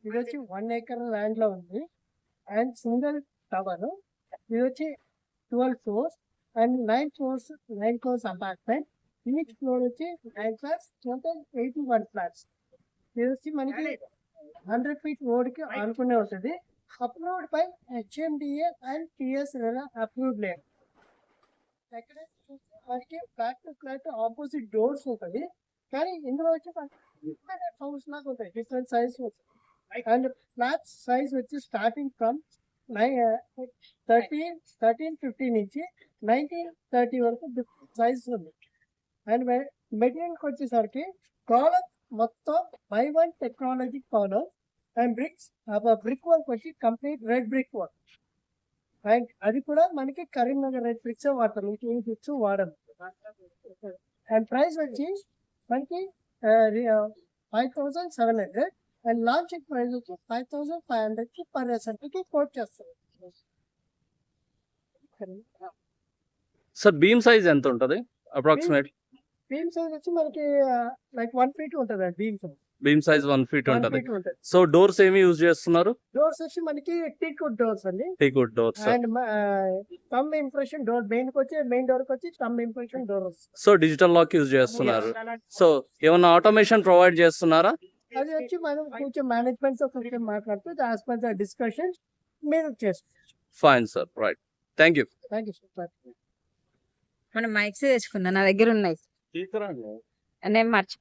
ఇది వచ్చి 1 acre land లో ఉంది అండ్ సింగిల్ టవర్. ఇది వచ్చి 12 floors and 9 floors apartment. Each floor వచ్చి 9 flats, టోటల్ 81 flats. ఇది వచ్చి మనకి 100 feet రోడ్ కి ఆనుకునే ఉంటుంది. Approved by HMDA and TS approved lane. ఎక్కడ మనకి flat to flat opposite doors ఉంటుంది, కానీ ఇందులో వచ్చి హౌస్ లాగా ఉంటాయి, different size and flat size వచ్చి స్టార్టింగ్ ఫ్రమ్ 1350 నుంచి 1930 వరకు డిఫరెంట్ సైజ్ ఉంది. అండ్ మెటీరియల్కి వచ్చేసరికి కాలం మొత్తం by one technology column and brick work వచ్చి complete red brick work. And అది కూడా మనకి కరీంనగర్ రెడ్ బ్రిక్స్ వాడతాం, ఇంకేం బ్రిక్స్ వాడము. అండ్ ప్రైస్ వచ్చి మనకి 5,700 అండ్ లాంచింగ్ ప్రైస్ వచ్చి 5,500 కి పర్ ఎసెంట్కి కోట్ చేస్తారు. సార్ బీమ్ సైజ్ ఎంత ఉంటుంది అప్రాక్సిమేట్? బీమ్ సైజ్ వచ్చి మనకి లైక్ 1 feet ఉంటుంది అండి. బీమ్ సైజ్ 1 feet ఉంటుంది. సో డోర్స్ ఏమి యూజ్ చేస్తున్నారు? డోర్స్ వచ్చి మనకి టీకుడ్ డోర్స్ అండి. Teak wood doors and thumb impression door, main door కి వచ్చి thumb impression door. So digital lock use చేస్తున్నారు. సో ఏమన్నా ఆటోమేషన్ ప్రొవైడ్ చేస్తున్నారా? అది వచ్చి మనం కొంచెం మేనేజ్మెంట్ తో కొంచెం మాట్లాడుతూ యాజ్ పర్ ద డిస్కషన్ మీరు చేసుకోవచ్చు. Fine sir, right, thank you. Thank you sir. మనం మైక్స్ తెచ్చుకున్నా, నా దగ్గర ఉన్నాయి, నేను మర్చిపోయి